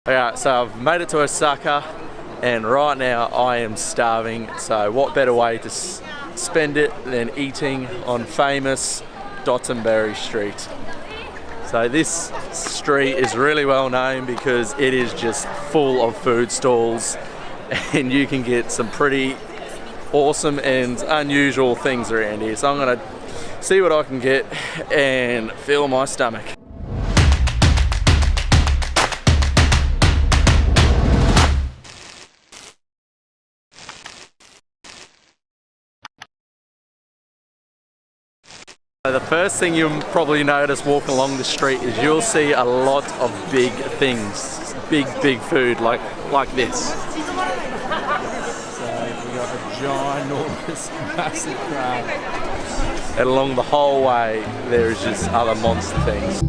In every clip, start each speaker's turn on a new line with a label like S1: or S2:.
S1: Alright, so I've made it to Osaka and right now I am starving, so what better way to spend it than eating on famous Dotonbori Street. So this street is really well known because it is just full of food stalls and you can get some pretty awesome and unusual things around here. So I'm going to see what I can get and fill my stomach. So the first thing you'll probably notice walking along the street is you'll see a lot of big things, big food like this. So we got a ginormous, massive crab, and along the whole way there is just other monster things.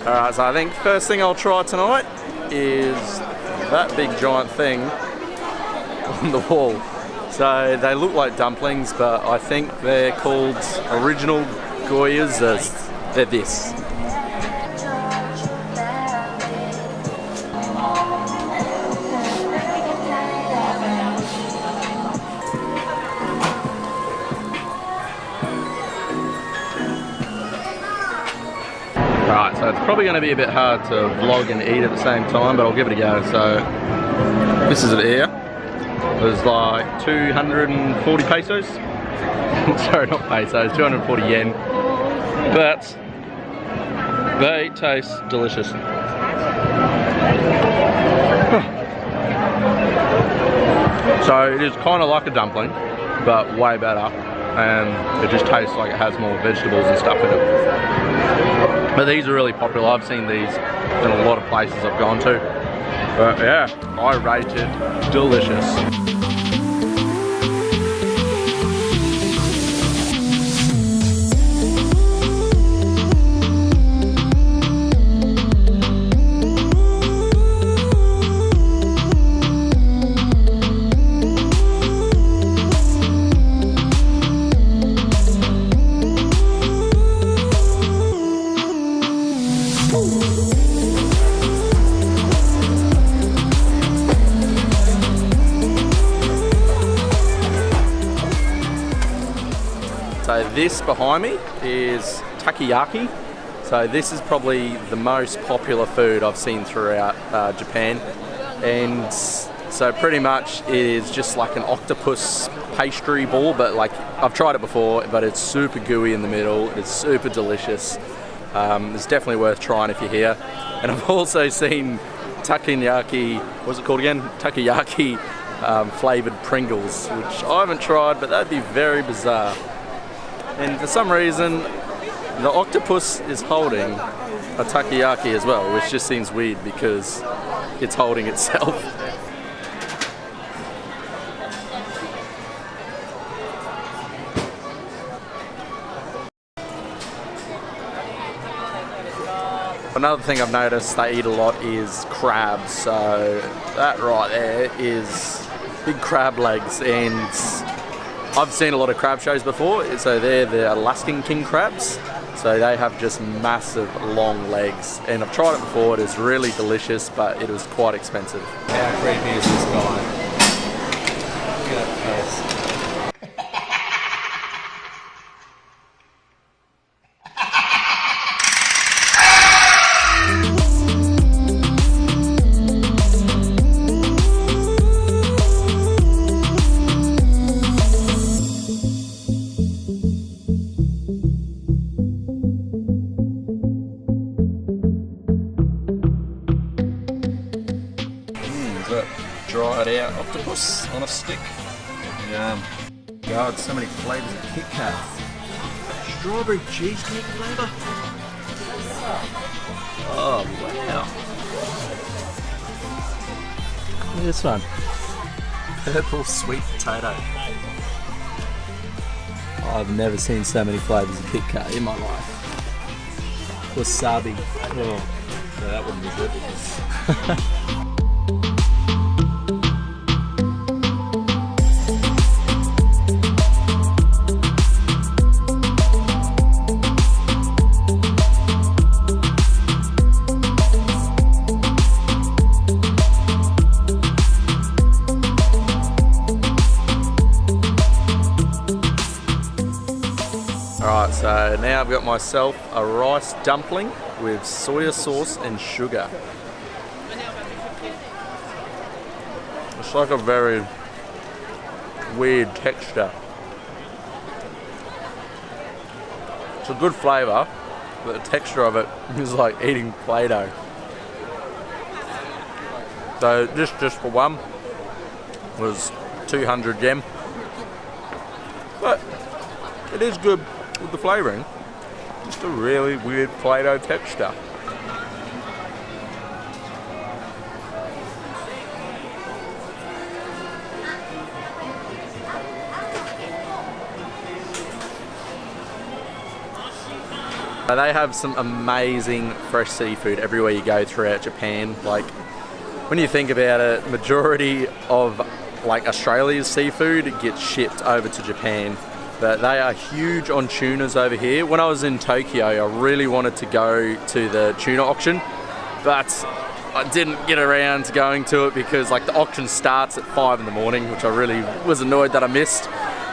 S1: Alright, so I think first thing I'll try tonight is that big giant thing on the wall. So they look like dumplings, but I think they're called original gyozas. They're this. Right, so it's probably going to be a bit hard to vlog and eat at the same time, but I'll give it a go. So this is it here. There's like 240 pesos. Sorry, not pesos, 240 yen. But they taste delicious. So it is kind of like a dumpling, but way better. And it just tastes like it has more vegetables and stuff in it. But these are really popular. I've seen these in a lot of places I've gone to. But yeah, I rate it delicious. So this behind me is takoyaki. So this is probably the most popular food I've seen throughout Japan. And so pretty much it is just like an octopus pastry ball, but like I've tried it before, but it's super gooey in the middle. It's super delicious. It's definitely worth trying if you're here. And I've also seen takoyaki, what's it called again? Takoyaki flavoured Pringles, which I haven't tried, but that'd be very bizarre. And for some reason, the octopus is holding a takoyaki as well, which just seems weird because it's holding itself. Another thing I've noticed they eat a lot is crabs. So that right there is big crab legs, and I've seen a lot of crab shows before. So they're the Alaskan king crabs. So they have just massive long legs, and I've tried it before. It is really delicious, but it was quite expensive.
S2: How creepy is this guy? Look at that face.
S1: Dried out octopus on a stick. Yum. God, so many flavours of Kit Kat. strawberry cheesecake flavour. Oh wow. Look at this one. Purple sweet potato. I've never seen so many flavours of Kit Kat in my life. Wasabi. Oh,
S2: So that wouldn't be good.
S1: Alright, so now I've got myself a rice dumpling with soya sauce and sugar. It's like a very weird texture. It's a good flavour, but the texture of it is like eating Play-Doh. So this just for one was 200 yen. But it is good with the flavouring. Just a really weird Play-Doh texture. They have some amazing fresh seafood everywhere you go throughout Japan. Like, when you think about it, majority of like Australia's seafood gets shipped over to Japan. But they are huge on tunas over here. When I was in Tokyo, I really wanted to go to the tuna auction, but I didn't get around to going to it because like the auction starts at 5 in the morning, which I really was annoyed that I missed.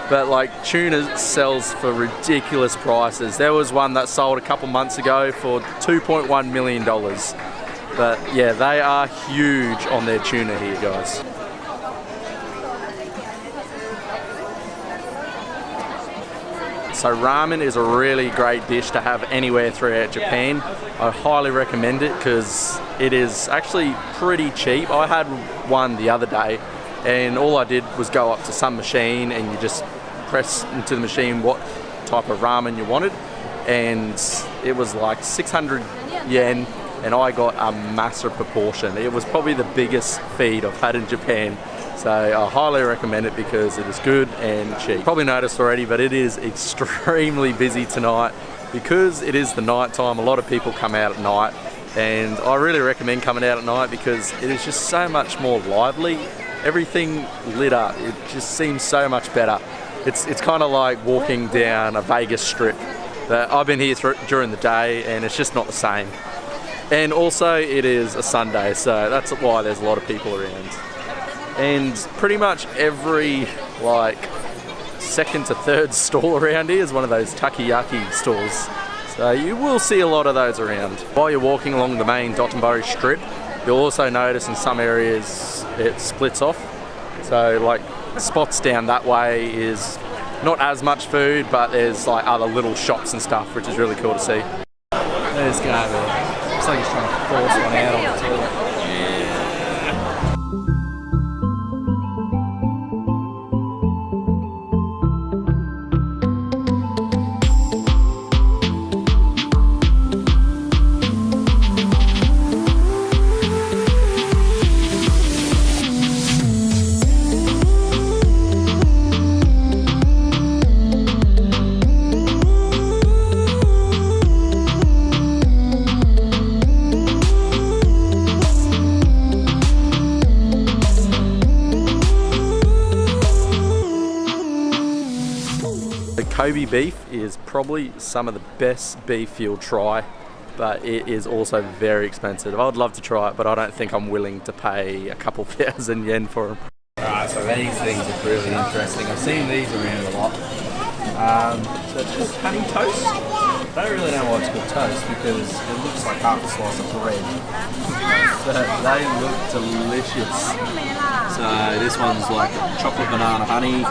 S1: But like tuna sells for ridiculous prices. There was one that sold a couple months ago for $2.1 million. But yeah, they are huge on their tuna here, guys. So ramen is a really great dish to have anywhere throughout Japan. I highly recommend it because it is actually pretty cheap. I had one the other day and all I did was go up to some machine and you just press into the machine what type of ramen you wanted, and it was like 600 yen and I got a massive proportion. It was probably the biggest feed I've had in Japan. So I highly recommend it because it is good and cheap. Probably noticed already, but it is extremely busy tonight because it is the night time. A lot of people come out at night, and I really recommend coming out at night because it is just so much more lively. Everything lit up. It just seems so much better. It's kind of like walking down a Vegas strip. I've been here during the day and it's just not the same. And also it is a Sunday, so that's why there's a lot of people around. And pretty much every like second to third stall around here is one of those takoyaki stalls. So you will see a lot of those around. While you're walking along the main Dotonbori strip, you'll also notice in some areas it splits off. So like spots down that way is not as much food, but there's like other little shops and stuff, which is really cool to see.
S2: There's this guy there. Looks like he's trying to force one out on the toilet.
S1: Kobe beef is probably some of the best beef you'll try, but it is also very expensive. I would love to try it, but I don't think I'm willing to pay a couple thousand yen for them.
S2: Alright, so these things are really interesting. I've seen these around a lot.
S1: So it's called honey toast.
S2: I don't really know why it's called toast because it looks like half a slice of bread.
S1: But they look delicious. So this one's like chocolate banana honey.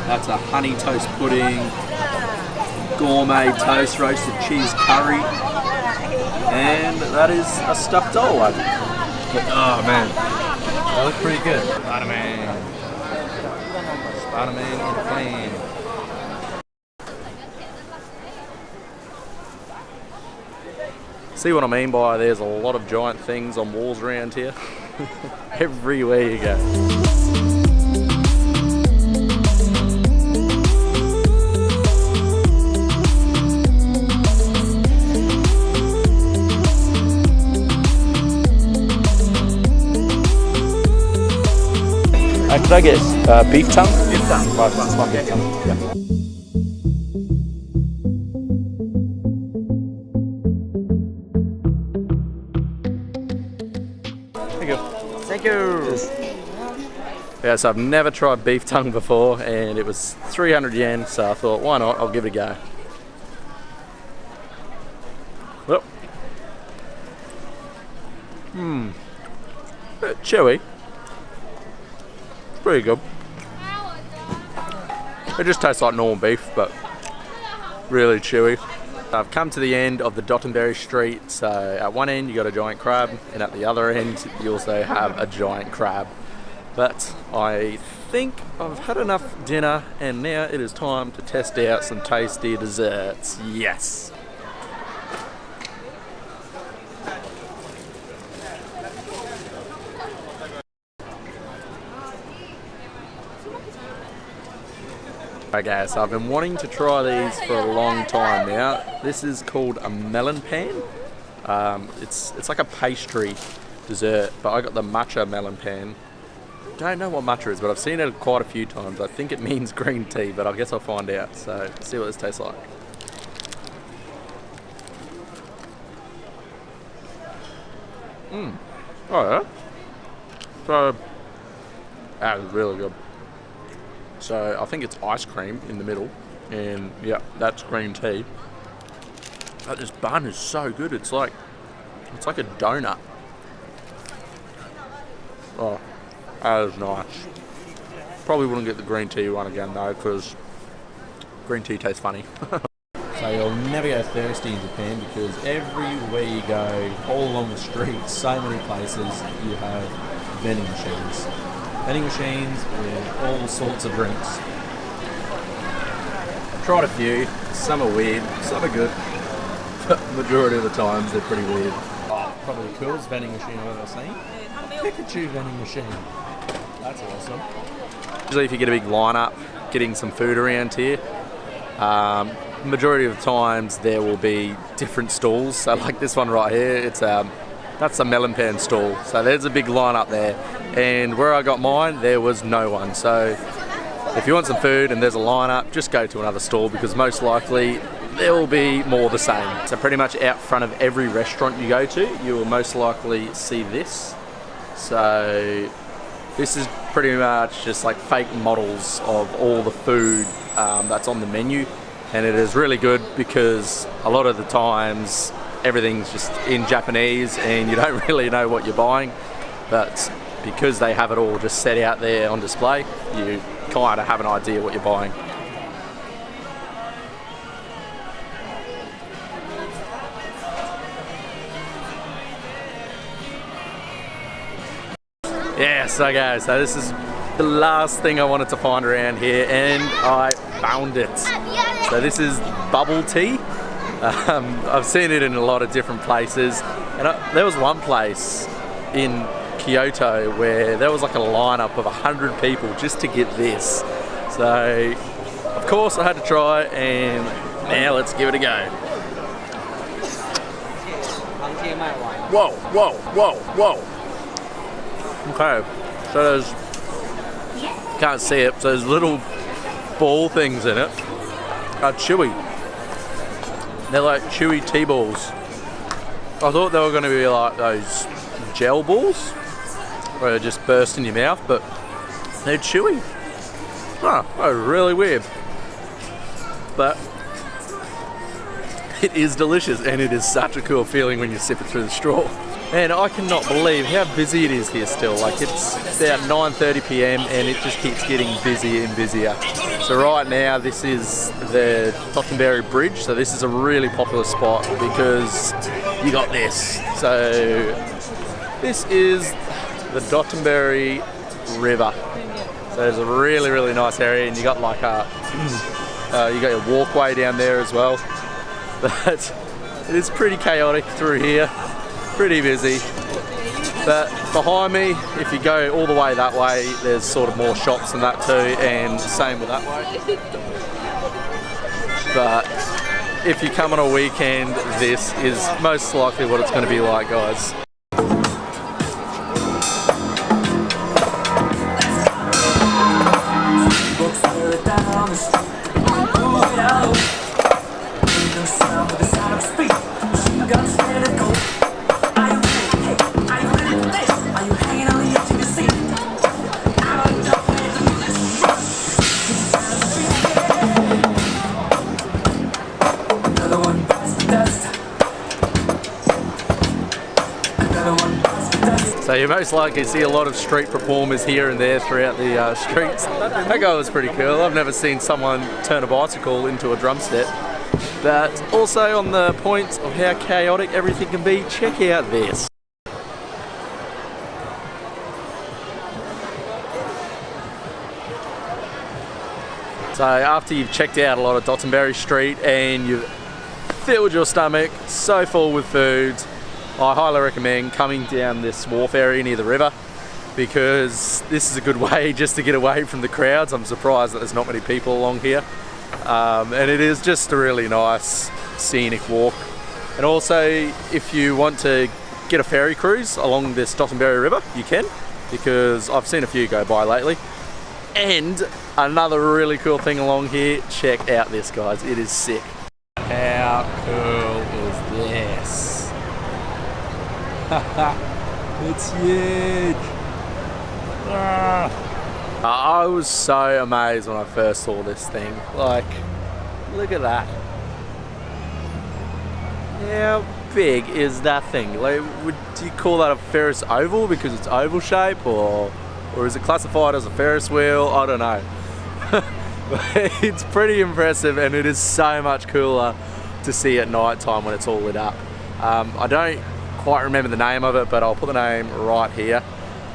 S1: That's a honey toast pudding, gourmet toast roasted cheese curry, and that is a stuffed doll one.
S2: Oh man, they look pretty good. Spider-Man. Spider-Man in the plane.
S1: See what I mean by there's a lot of giant things on walls around here? Everywhere you go. Could I get beef tongue?
S2: Beef tongue.
S1: One beef tongue. Yeah. Thank you.
S2: Thank you.
S1: Yeah, so I've never tried beef tongue before, and it was 300 yen, so I thought, why not? I'll give it a go. Well, bit chewy. Pretty good. It just tastes like normal beef, but really chewy. I've come to the end of the Dotonbori Street, so at one end you got a giant crab, and at the other end you also have a giant crab. But I think I've had enough dinner, and now it is time to test out some tasty desserts. Yes! Okay, so I've been wanting to try these for a long time now. This is called a melon pan. It's like a pastry dessert, but I got the matcha melon pan. Don't know what matcha is, but I've seen it quite a few times. I think it means green tea, but I guess I'll find out. So let's see what this tastes like. Oh yeah. So that is really good. So I think it's ice cream in the middle, and yeah, that's green tea. But this bun is so good. It's like a donut. Oh, that is nice. Probably wouldn't get the green tea one again though, because green tea tastes funny. So you'll never go thirsty in Japan, because everywhere you go, all along the street, so many places, you have vending machines. Vending machines with all sorts of drinks. I've tried a few, some are weird, some are good, but majority of the times they're pretty weird. Oh, probably the coolest vending machine I've ever seen. A Pikachu vending machine. That's awesome. Usually if you get a big lineup, getting some food around here, majority of the times there will be different stalls. So like this one right here, it's that's a melon pan stall. So there's a big lineup there. And where I got mine, there was no one. So if you want some food and there's a lineup, just go to another stall, because most likely there will be more the same. So pretty much out front of every restaurant you go to, you will most likely see this. So this is pretty much just like fake models of all the food that's on the menu. And it is really good, because a lot of the times everything's just in Japanese and you don't really know what you're buying. But because they have it all just set out there on display, you kind of have an idea what you're buying. Yes, okay, so this is the last thing I wanted to find around here, and I found it. So this is bubble tea. I've seen it in a lot of different places, and there was one place in Kyoto where there was like a lineup of 100 people just to get this. So of course I had to try, and now let's give it a go. Whoa, whoa, whoa, whoa. Okay, so there's, can't see it, so there's little ball things in it. Chewy. They're like chewy tea balls. I thought they were going to be like those gel balls where they just burst in your mouth, but they're chewy. Oh, really weird. But it is delicious, and it is such a cool feeling when you sip it through the straw. And I cannot believe how busy it is here still. Like, it's about 9:30 p.m. and it just keeps getting busier and busier. So right now this is the Dotonbori Bridge. So this is a really popular spot because you got this. So this is the Dotonbori River. So there's a really, really nice area, and you got like a you got your walkway down there as well. But It is pretty chaotic through here, pretty busy. But behind me, if you go all the way that way, there's sort of more shops and that too, and same with that way. But if you come on a weekend, this is most likely what it's going to be like, guys. So you most likely see a lot of street performers here and there throughout the streets. That guy was pretty cool. I've never seen someone turn a bicycle into a drum set. But also on the point of how chaotic everything can be, check out this. So after you've checked out a lot of Dotonbori Street and you've filled your stomach so full with food, I highly recommend coming down this wharf area near the river, because this is a good way just to get away from the crowds. I'm surprised that there's not many people along here. And it is just a really nice scenic walk. And also, if you want to get a ferry cruise along this Dotonbori River, you can, because I've seen a few go by lately. And another really cool thing along here, check out this, guys. It is sick. How cool is this? It's huge. I was so amazed when I first saw this thing. Like, look at that. How big is that thing? Like, do you call that a Ferris oval because it's oval shape, or is it classified as a Ferris wheel? I don't know. But it's pretty impressive, and it is so much cooler to see at night time when it's all lit up. I don't quite remember the name of it, but I'll put the name right here.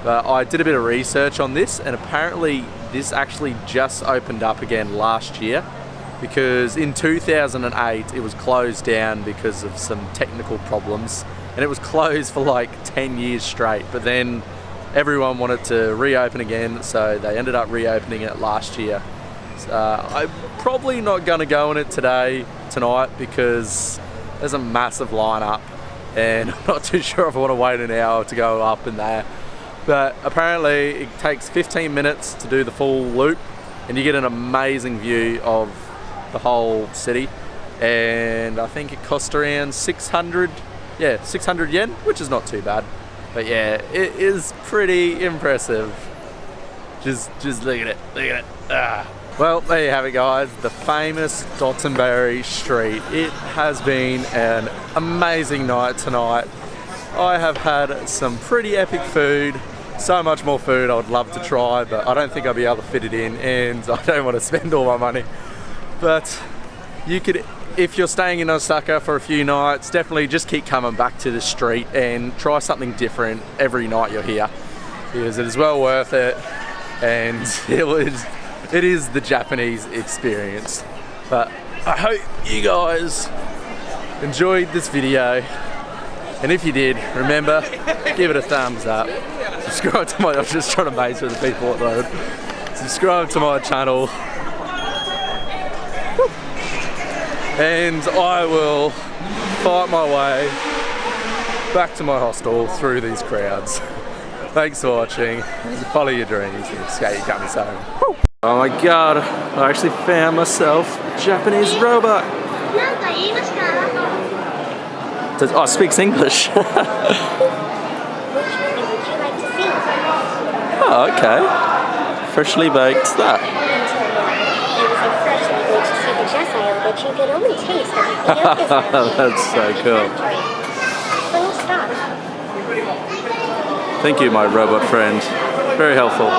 S1: But I did a bit of research on this, and apparently this actually just opened up again last year, because in 2008 it was closed down because of some technical problems, and it was closed for like 10 years straight. But then everyone wanted to reopen again, so they ended up reopening it last year. So I'm probably not going to go in it tonight, because there's a massive lineup, and I'm not too sure if I want to wait an hour to go up in there. But apparently it takes 15 minutes to do the full loop, and you get an amazing view of the whole city. And I think it cost around 600 yen, which is not too bad. But yeah, it is pretty impressive. Just look at it, look at it. Well, there you have it, guys, the famous Dotonbori Street. It has been an amazing night tonight. I have had some pretty epic food, so much more food I would love to try, but I don't think I'll be able to fit it in, and I don't want to spend all my money. But you could, if you're staying in Osaka for a few nights, definitely just keep coming back to the street and try something different every night you're here, because it is well worth it, and it is the Japanese experience. But I hope you guys enjoyed this video, and if you did, remember, give it a thumbs up. Subscribe to my, I'm just trying to maze with the people at the moment. Subscribe to my channel, and I will fight my way back to my hostel through these crowds. Thanks for watching. Follow your dreams and skate your coming home. Oh my god, I actually found myself a Japanese robot. Oh, it speaks English. Oh, okay. Freshly baked that. That's so cool. Thank you, my robot friend. Very helpful.